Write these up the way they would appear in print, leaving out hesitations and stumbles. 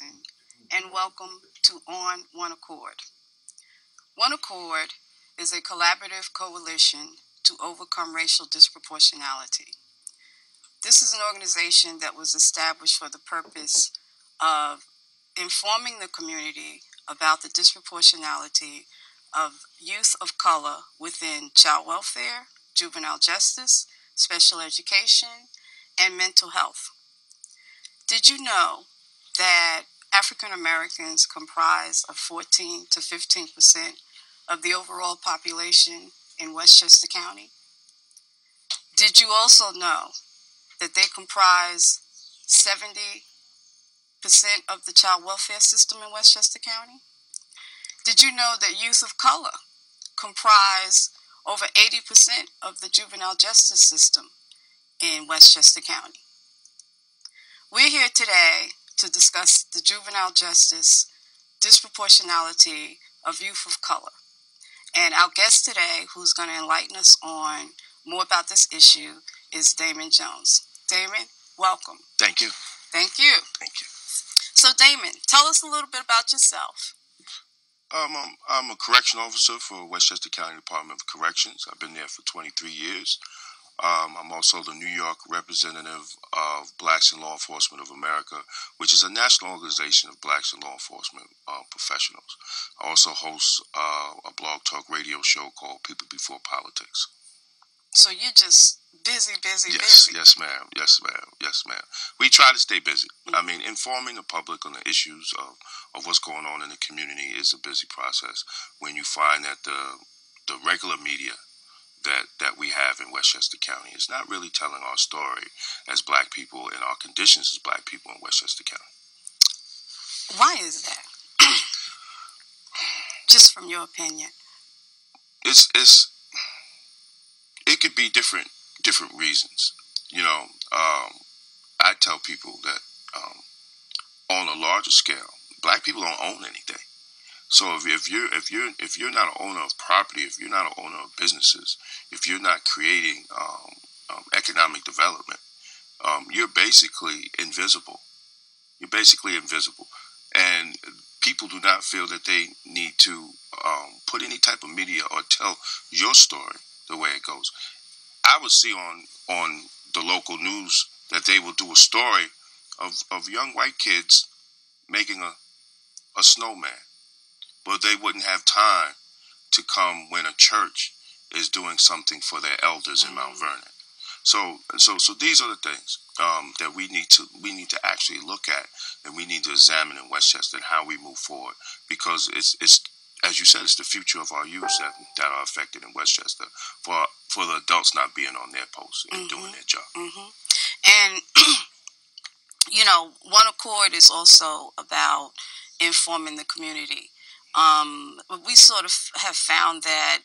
Jackson, and welcome to On One Accord. One Accord is a collaborative coalition to overcome racial disproportionality. This is an organization that was established for the purpose of informing the community about the disproportionality of youth of color within child welfare, juvenile justice, special education, and mental health. Did you know that African Americans comprise of 14 to 15% of the overall population in Westchester County? Did you also know that they comprise 70% of the child welfare system in Westchester County? Did you know that youth of color comprise over 80% of the juvenile justice system in Westchester County? We're here today to discuss the juvenile justice disproportionality of youth of color. And our guest today, who's going to enlighten us on more about this issue, is Damon Jones. Damon, welcome. Thank you. Thank you. Thank you. So, Damon, tell us a little bit about yourself. I'm a correction officer for Westchester County Department of Corrections. I've been there for 23 years. I'm also the New York representative of Blacks in Law Enforcement of America, which is a national organization of blacks in law enforcement professionals. I also host a blog talk radio show called People Before Politics. So you're just busy. Yes, ma'am. We try to stay busy. Mm-hmm. I mean, informing the public on the issues of what's going on in the community is a busy process. When you find that the regular media that we have in Westchester County is not really telling our story as black people and our conditions as black people in Westchester County. Why is that? Just from your opinion. It could be different reasons. You know, I tell people that on a larger scale, black people don't own anything. So if you're not an owner of property, if you're not an owner of businesses, if you're not creating economic development, you're basically invisible. And people do not feel that they need to put any type of media or tell your story the way it goes. I would see on the local news that they will do a story of young white kids making a snowman. But they wouldn't have time to come when a church is doing something for their elders in Mount Vernon. So these are the things that we need to actually look at, and we need to examine in Westchester and how we move forward, because it's as you said, it's the future of our youth that are affected in Westchester for the adults not being on their posts and doing their job. Mm-hmm. And you know, One Accord is also about informing the community. We sort of have found that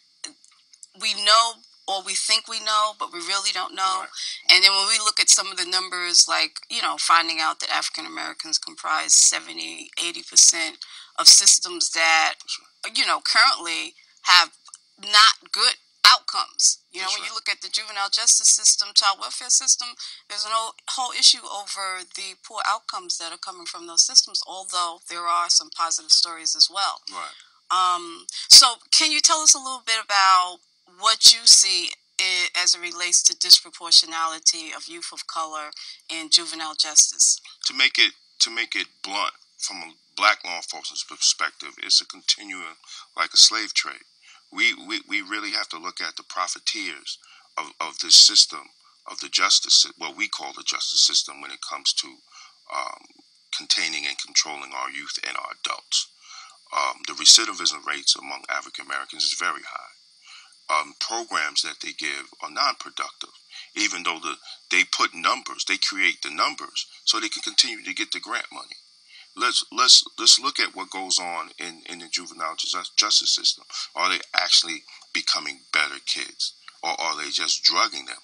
we know, or we think we know, but we really don't know. Right. And then when we look at some of the numbers, like, you know, finding out that African Americans comprise 70, 80% of systems that, you know, currently have not good outcomes. You know, when you look at the juvenile justice system, child welfare system, there's a whole issue over the poor outcomes that are coming from those systems, although there are some positive stories as well. Right. So can you tell us a little bit about what you see as it relates to disproportionality of youth of color in juvenile justice? To make it blunt, from a black law enforcement's perspective, it's a continuum like a slave trade. We really have to look at the profiteers of this system, of the justice, what we call the justice system, when it comes to containing and controlling our youth and our adults. The recidivism rates among African Americans is very high. Programs that they give are non-productive, even though they put numbers, they create the numbers so they can continue to get the grant money. Let's look at what goes on in the juvenile justice system. Are they actually becoming better kids, or are they just drugging them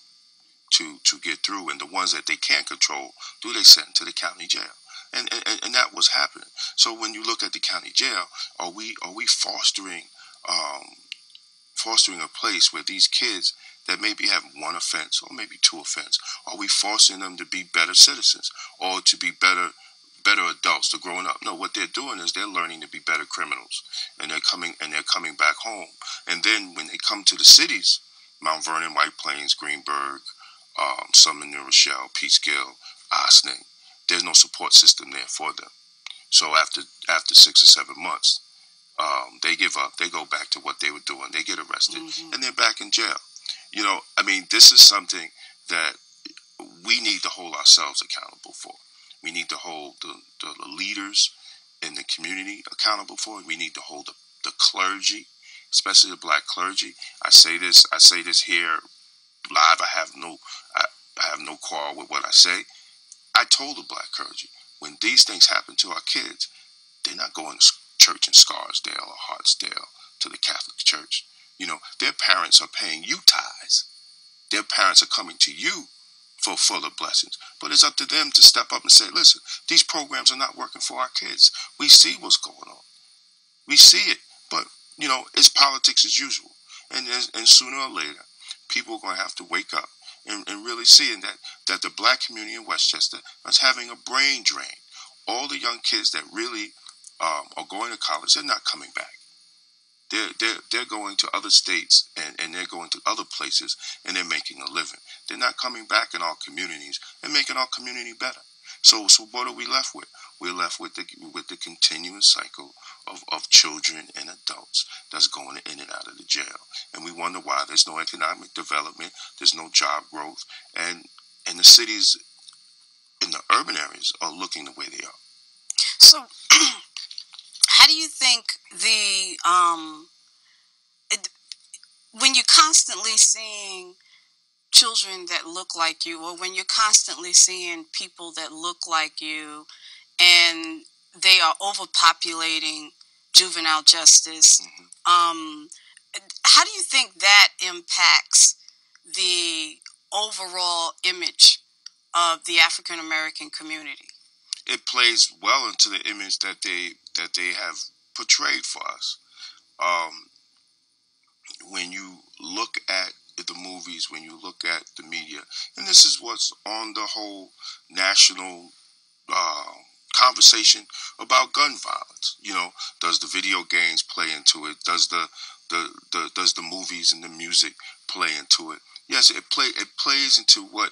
to get through? And the ones that they can't control, do they send to the county jail? And that was happening. So when you look at the county jail, are we fostering a place where these kids that maybe have one offense or maybe two offense, are we forcing them to be better citizens or to be better better adults. They're growing up. No, what they're doing is they're learning to be better criminals, and they're coming back home. And then when they come to the cities, Mount Vernon, White Plains, Greenberg, some in New Rochelle, Peekskill, Ossining, there's no support system there for them. So after 6 or 7 months, they give up. They go back to what they were doing. They get arrested, and they're back in jail. I mean, this is something that we need to hold ourselves accountable for. We need to hold the leaders in the community accountable for it. We need to hold the clergy, especially the black clergy. I say this here live. I have no quarrel with what I say. I told the black clergy, when these things happen to our kids, they're not going to church in Scarsdale or Hartsdale to the Catholic Church. Their parents are paying you tithes. Their parents are coming to you for the blessings. But it's up to them to step up and say, listen, these programs are not working for our kids. We see what's going on. We see it. But, it's politics as usual. And sooner or later, people are going to have to wake up and really seeing that the black community in Westchester is having a brain drain. All the young kids that really are going to college, they're not coming back. They're going to other states and they're going to other places and they're making a living. They're not coming back in our communities and making our community better. So what are we left with? We're left with the continuous cycle of children and adults that's going in and out of the jail. And we wonder why there's no economic development, there's no job growth, and the cities in the urban areas are looking the way they are. So how do you think when you're constantly seeing children that look like you, or when you're constantly seeing people that look like you, and they are overpopulating juvenile justice, how do you think that impacts the overall image of the African American community? It plays well into the image that they have portrayed for us. When you look at the movies, when you look at the media, and this is what's on the whole national conversation about gun violence. Does the video games play into it? Does the movies and the music play into it? Yes, it plays into what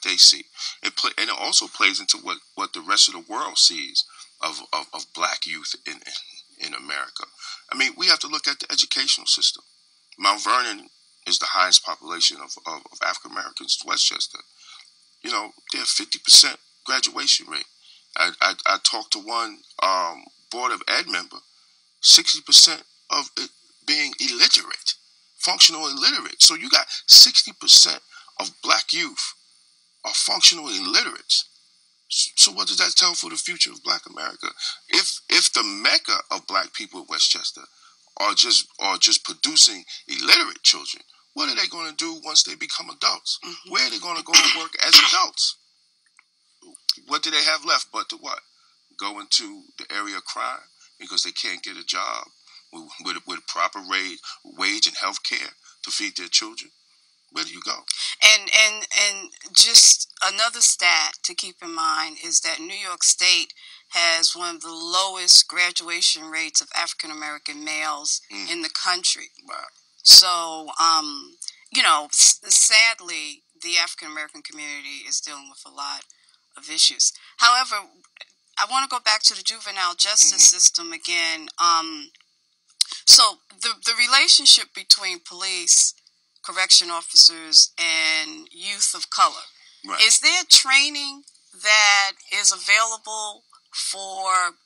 they see. And it also plays into what the rest of the world sees of black youth in America. I mean, we have to look at the educational system. Mount Vernon is the highest population of African Americans in Westchester. They're 50% graduation rate. I talked to one Board of Ed member, 60% of it being illiterate, functional illiterate. So you got 60% of black youth are functional illiterates. So what does that tell for the future of black America? If the mecca of black people in Westchester are just producing illiterate children, what are they going to do once they become adults? Where are they going to go and work as adults? What do they have left but to what? Go into the area of crime because they can't get a job with proper wage and health care to feed their children? Where do you go? And just another stat to keep in mind is that New York State has one of the lowest graduation rates of African American males in the country. Wow. So, sadly, the African American community is dealing with a lot of issues. However, I want to go back to the juvenile justice system again. So the relationship between police, correction officers, and youth of color. Right. Is there training that is available for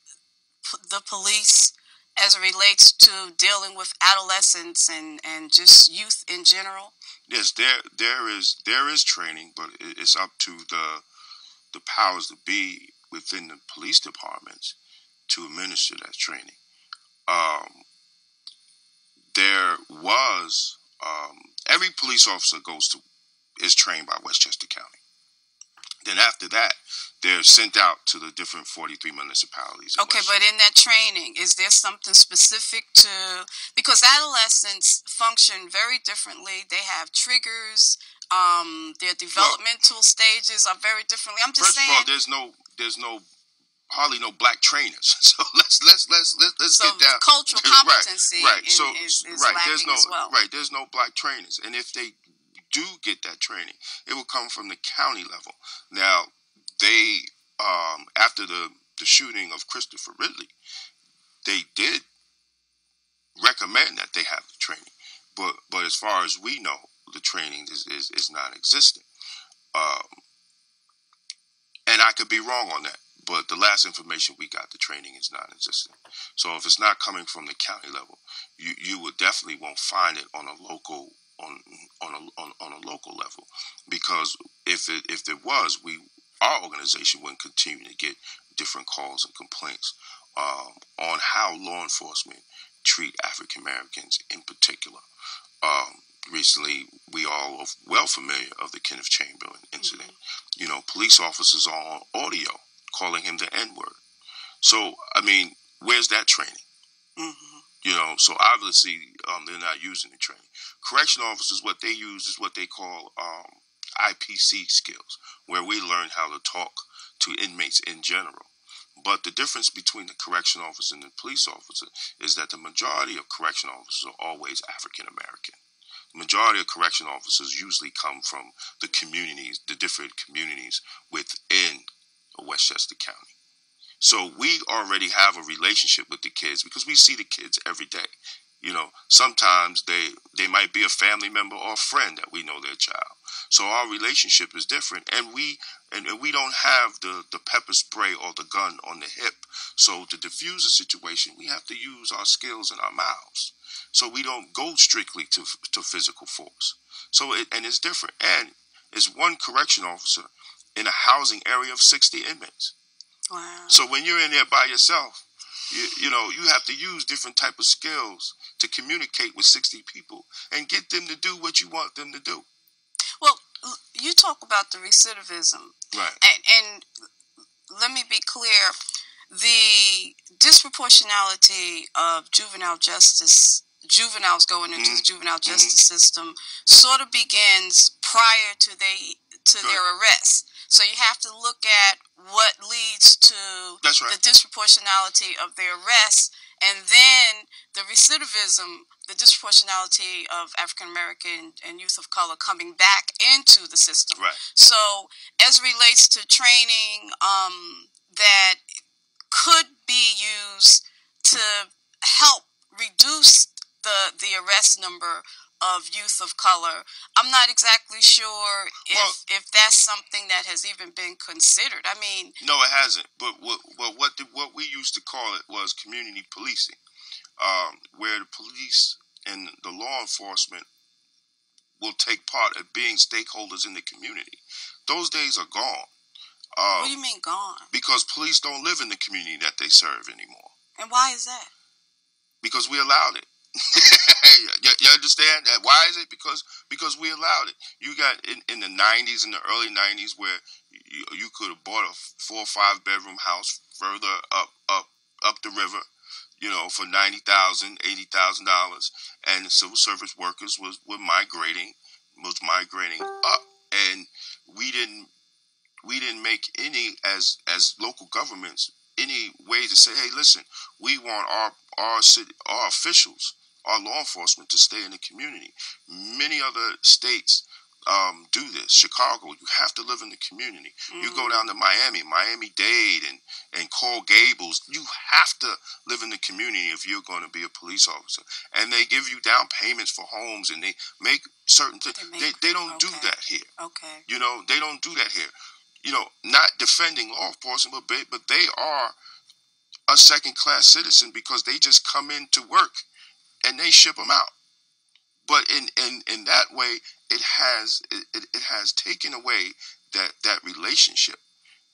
the police as it relates to dealing with adolescents and just youth in general? Yes, there is training, but it's up to the powers that be within the police departments to administer that training. There was every police officer is trained by Westchester County. Then after that, they're sent out to the different 43 municipalities. Okay, but in that training, is there something specific to, because adolescents function very differently. They have triggers. Their developmental stages are very differently. I'm just saying. First of all, there's no hardly no black trainers. So let's so get down. Cultural competency right. is lacking as well. Right. There's no black trainers, and if they do get that training, it will come from the county level. Now, they after the shooting of Christopher Ridley, they did recommend that they have the training, but as far as we know, the training is non-existent. Um, and I could be wrong on that, but the last information we got, the training is non-existent. So if it's not coming from the county level, you would definitely won't find it on a local on a local level, because if there was, our organization wouldn't continue to get different calls and complaints on how law enforcement treat African Americans in particular. Recently, we all are well familiar of the Kenneth Chamberlain incident. Mm-hmm. You know, police officers are on audio calling him the N-word. So, I mean, where's that training? Mm-hmm. You know, so obviously they're not using the training. Correctional officers, what they use is what they call IPC skills, where we learn how to talk to inmates in general. But the difference between the correctional officer and the police officer is that the majority of correctional officers are always African American. The majority of correctional officers usually come from the communities, the different communities within Westchester County. So we already have a relationship with the kids because we see the kids every day. You know, sometimes they might be a family member or a friend that we know their child. So our relationship is different, and we don't have the pepper spray or the gun on the hip. So to diffuse a situation, we have to use our skills and our mouths. So we don't go strictly to physical force. So it's different. And it's one correction officer in a housing area of 60 inmates. Wow. So when you're in there by yourself, you know, you have to use different type of skills to communicate with 60 people and get them to do what you want them to do. Well, you talk about the recidivism. Right. And let me be clear. The disproportionality of juveniles going into the juvenile justice system sort of begins prior to their arrest. So you have to look at what leads to the disproportionality of their arrest, and then the recidivism, the disproportionality of African American and youth of color coming back into the system. Right. So as relates to training that could be used to help reduce the arrest number of youth of color, I'm not exactly sure if that's something that has even been considered. I mean, no, it hasn't. But what we used to call it was community policing, where the police and the law enforcement will take part of being stakeholders in the community. Those days are gone. What do you mean gone? Because police don't live in the community that they serve anymore. And why is that? Because we allowed it. You understand that? Why is it? Because we allowed it. You got in the 90s, in the early 90s, where you could have bought a 4 or 5 bedroom house further up the river, you know, for $90,000, $80,000, and the civil service workers was migrating up, and we didn't make any as local governments any way to say, hey, listen, we want our city, our officials, our law enforcement to stay in the community. Many other states do this. Chicago, you have to live in the community. You go down to Miami-Dade and Coral Gables, you have to live in the community if you're going to be a police officer. And they give you down payments for homes, and they make certain things. They don't do that here. Okay. You know, they don't do that here. You know, not defending law enforcement, but they are a second-class citizen because they just come in to work and they ship them out. But in that way, it has taken away that relationship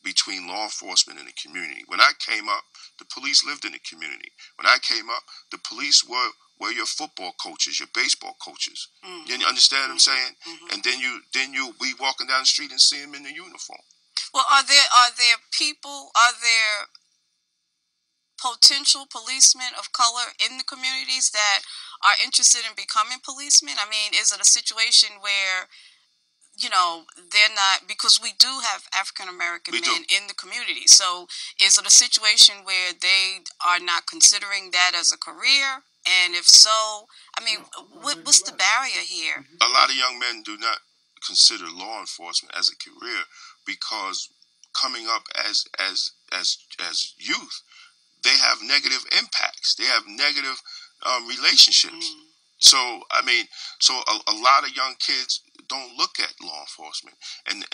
between law enforcement and the community. When I came up, the police lived in the community. When I came up, the police were your football coaches, your baseball coaches. You understand what I'm saying? And then you be walking down the street and see them in the uniform. Well, are there potential policemen of color in the communities that are interested in becoming policemen? I mean, is it a situation where they're not, because we do have African American We do. men in the community. So is it a situation where they are not considering that as a career? And if so, I mean, what's the barrier here? A lot of young men do not consider law enforcement as a career because coming up as youth, they have negative impacts. They have negative relationships. So I mean, a lot of young kids don't look at law enforcement. And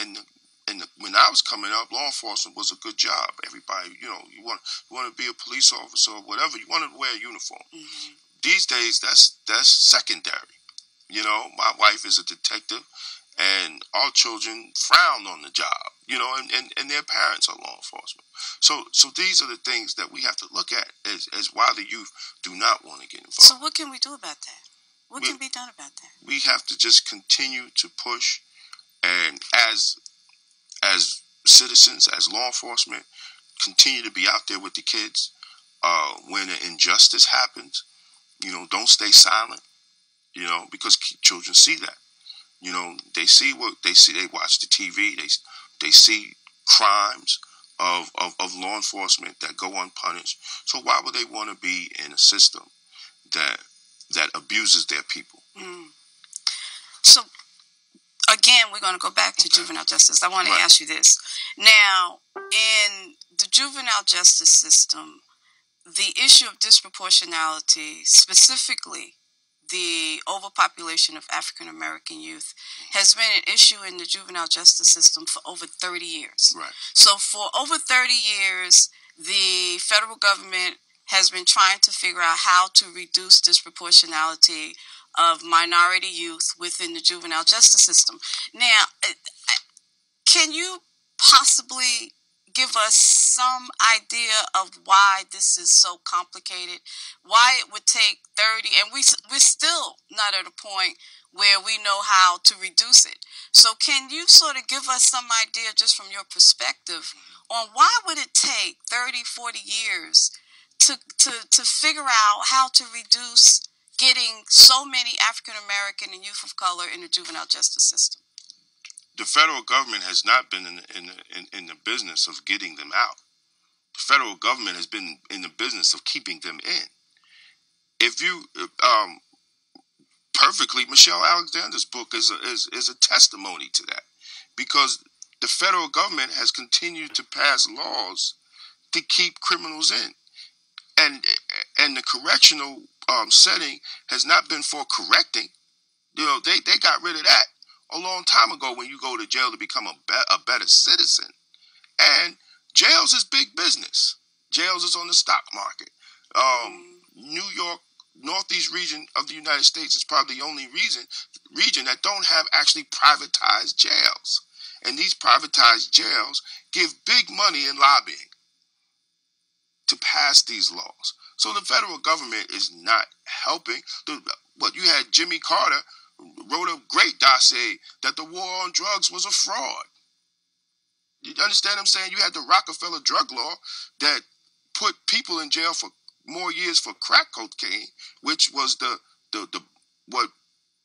when I was coming up, law enforcement was a good job. Everybody, you want to be a police officer or whatever. You want to wear a uniform. Mm-hmm. These days, that's secondary. My wife is a detective, and our children frown on the job. And their parents are law enforcement. So these are the things that we have to look at as why the youth do not want to get involved. So what can we do about that? What can be done about that? We have to just continue to push, and as citizens, as law enforcement, continue to be out there with the kids. When an injustice happens, don't stay silent. Because children see that. They see what they see. They watch the TV. They see crimes of law enforcement that go unpunished. So why would they want to be in a system that abuses their people? So again, we're going to go back to juvenile justice. I want to ask you this. Now, in the juvenile justice system, the issue of disproportionality, specifically the overpopulation of African American youth, has been an issue in the juvenile justice system for over 30 years. Right. So for over 30 years, the federal government has been trying to figure out how to reduce disproportionality of minority youth within the juvenile justice system. Now, can you possibly give us some idea of why this is so complicated, why it would take 30, and we're still not at a point where we know how to reduce it. So can you sort of give us some idea, just from your perspective, on why would it take 30, 40 years to figure out how to reduce getting so many African American and youth of color in the juvenile justice system? The federal government has not been in the business of getting them out. The federal government has been in the business of keeping them in. If you perfectly, Michelle Alexander's book is a testimony to that, because the federal government has continued to pass laws to keep criminals in, and the correctional setting has not been for correcting. They got rid of that a long time ago when you go to jail to become a better citizen. And jails is big business. Jails is on the stock market. New York, Northeast region of the United States is probably the only region that don't have actually privatized jails. And these privatized jails give big money in lobbying to pass these laws. So the federal government is not helping. You had Jimmy Carter wrote a great dossier that the war on drugs was a fraud. You understand what I'm saying? You had the Rockefeller drug law that put people in jail for more years for crack cocaine, which was the what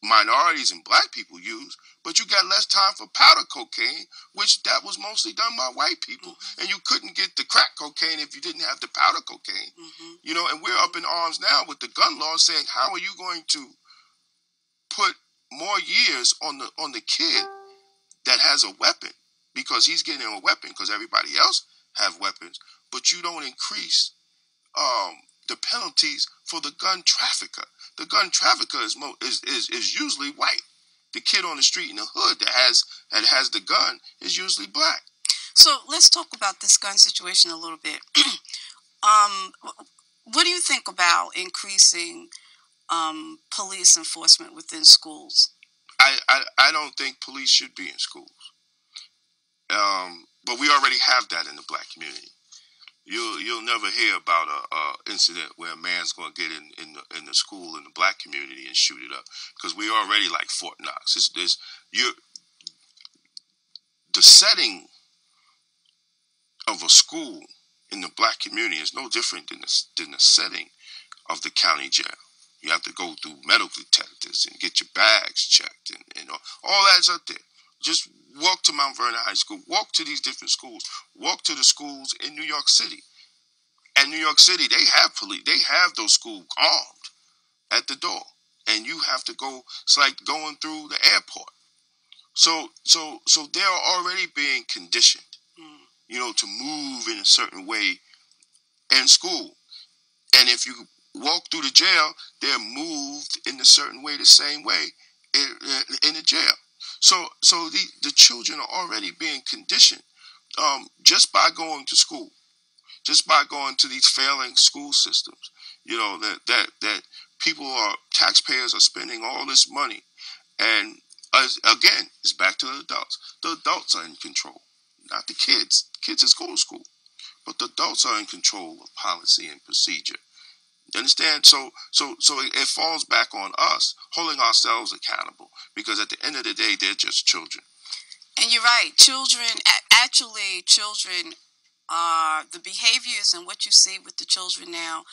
minorities and black people use, but you got less time for powder cocaine, which that was mostly done by white people. Mm-hmm. And you couldn't get the crack cocaine if you didn't have the powder cocaine. Mm-hmm. And we're up in arms now with the gun law saying, how are you going to put more years on the kid that has a weapon, because he's getting a weapon because everybody else have weapons, but you don't increase the penalties for the gun trafficker. The gun trafficker is usually white. The kid on the street in the hood that has the gun is usually black. So let's talk about this gun situation a little bit. What do you think about increasing police enforcement within schools? I don't think police should be in schools. But we already have that in the black community. You'll never hear about a incident where a man's going to get in the school in the black community and shoot it up, because we already like Fort Knox. The setting of a school in the black community is no different than the setting of the county jail. You have to go through medical detectives and get your bags checked, and all that's up there. Just walk to Mount Vernon High School. Walk to these different schools. Walk to the schools in New York City. At New York City, they have police. They have those schools armed at the door, and you have to go. It's like going through the airport. So they're already being conditioned, to move in a certain way in school. And if you walk through the jail, they're moved in a certain way, the same way in the jail. So the children are already being conditioned just by going to school, just by going to these failing school systems. That taxpayers are spending all this money, and again, it's back to the adults. The adults are in control, not the kids. Kids is going to school, but the adults are in control of policy and procedure. You understand? So it falls back on us, holding ourselves accountable, because at the end of the day, they're just children. And you're right. Children are the behaviors, and what you see with the children now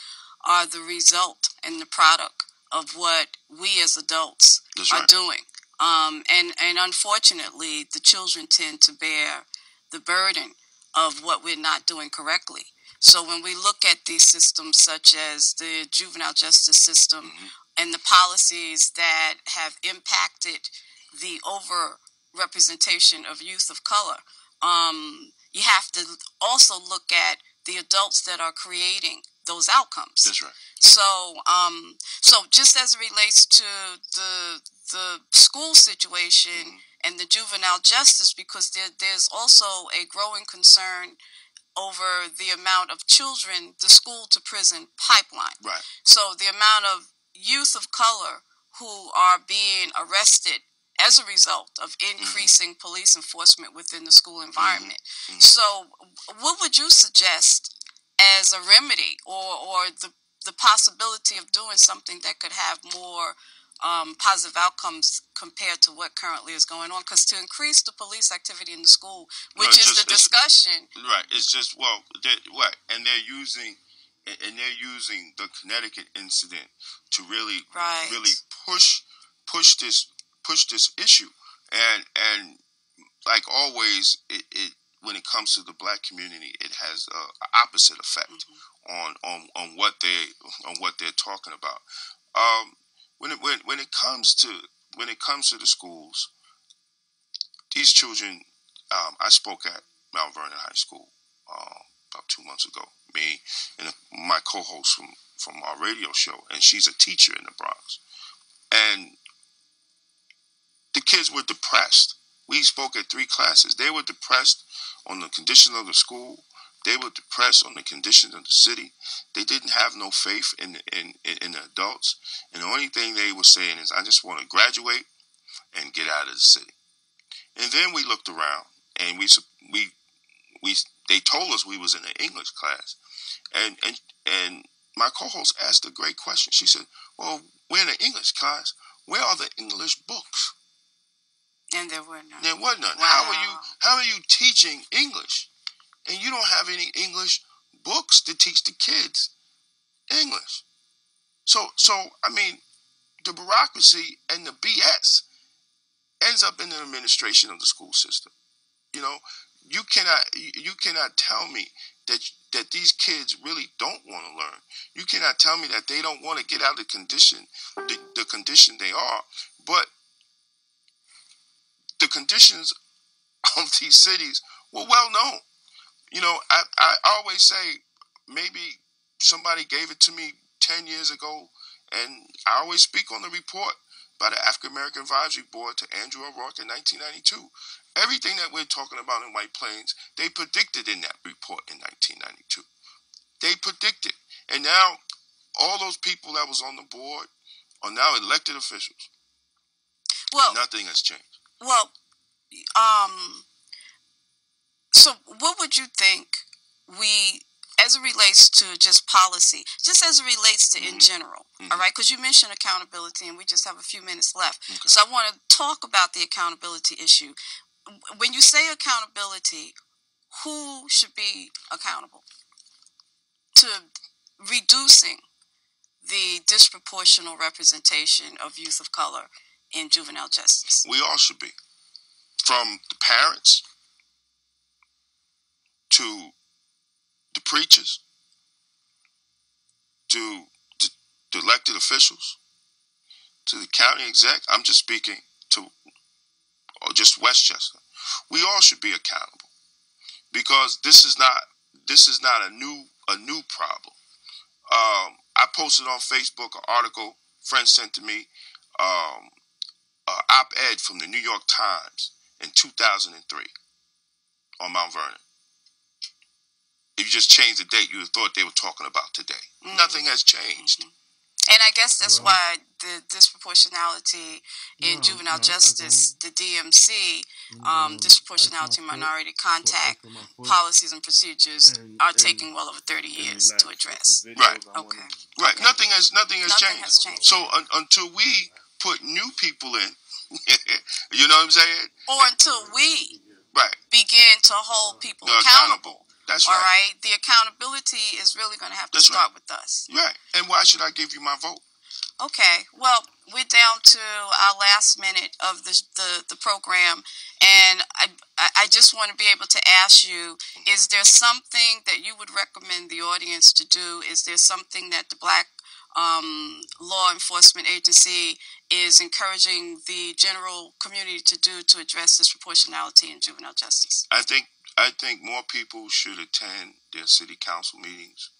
are the result and the product of what we as adults are doing. And unfortunately, the children tend to bear the burden of what we're not doing correctly. So when we look at these systems such as the juvenile justice system and the policies that have impacted the over-representation of youth of color, you have to also look at the adults that are creating those outcomes. That's right. So just as it relates to the school situation and the juvenile justice, because there's also a growing concern over the amount of children, the school to prison pipeline. Right. So the amount of youth of color who are being arrested as a result of increasing police enforcement within the school environment. So what would you suggest as a remedy or the possibility of doing something that could have more positive outcomes compared to what currently is going on? Because to increase the police activity in the school, which is the discussion, right? It's just and they're using the Connecticut incident to really push this issue, and like always, it when it comes to the black community, it has an opposite effect on what they're talking about. When it comes to the schools, these children, I spoke at Mount Vernon High School about 2 months ago. Me and my co-host from our radio show, and she's a teacher in the Bronx, and the kids were depressed. We spoke at 3 classes. They were depressed on the condition of the school. They were depressed on the condition of the city. They didn't have no faith in the adults. And the only thing they were saying is, I just want to graduate and get out of the city. And then we looked around, and they told us we was in an English class. And my co-host asked a great question. She said, well, we're in an English class. Where are the English books? And there were none. There were none. Wow. How are you teaching English, and you don't have any English books to teach the kids English? So I mean, the bureaucracy and the BS ends up in the administration of the school system. You cannot tell me that these kids really don't want to learn. You cannot tell me that they don't want to get out of the condition they are. But the conditions of these cities were well known. I always say, maybe somebody gave it to me 10 years ago, and I always speak on the report by the African American Advisory Board to Andrew O'Rourke in 1992. Everything that we're talking about in White Plains, they predicted in that report in 1992. They predicted. And now, all those people that was on the board are now elected officials. Well, and nothing has changed. Well, so what would you think as it relates to just policy, just as it relates to in general, all right? Because you mentioned accountability, and we just have a few minutes left. Okay. So I want to talk about the accountability issue. When you say accountability, who should be accountable to reducing the disproportional representation of youth of color in juvenile justice? We all should be. from the parents to the preachers to the elected officials to the county exec. I'm just speaking to just Westchester. We all should be accountable because this is not a new problem. I posted on Facebook an article friend sent to me, an op-ed from the New York Times in 2003 on Mount Vernon. If you just changed the date, you would have thought they were talking about today. Mm-hmm. Nothing has changed. Mm-hmm. And I guess that's why the disproportionality in juvenile justice, the DMC, disproportionality minority contact policies and procedures are taking well over 30 years to address. Right. Okay. Right. Okay. Nothing has changed. So until we put new people in, you know what I'm saying? Or until we begin to hold people accountable. That's right. All right. The accountability is really going to have to start with us. Right. And why should I give you my vote? Okay. Well, we're down to our last minute of the program, and I just want to be able to ask you: is there something that you would recommend the audience to do? Is there something that the Black law enforcement agency is encouraging the general community to do to address disproportionality in juvenile justice? I think more people should attend their city council meetings.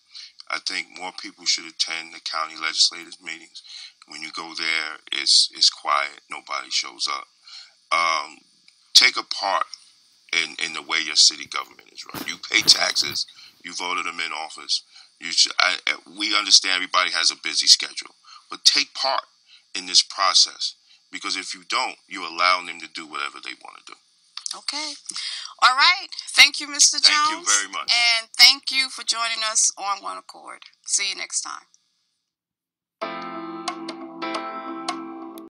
I think more people should attend the county legislators meetings. When you go there, it's quiet. Nobody shows up. Take a part in the way your city government is run. You pay taxes. You voted them in office. We understand everybody has a busy schedule, but take part in this process, because if you don't, you're allowing them to do whatever they want to do. Okay. All right. Thank you, Mr. Jones. Thank you very much. And thank you for joining us on One Accord. See you next time.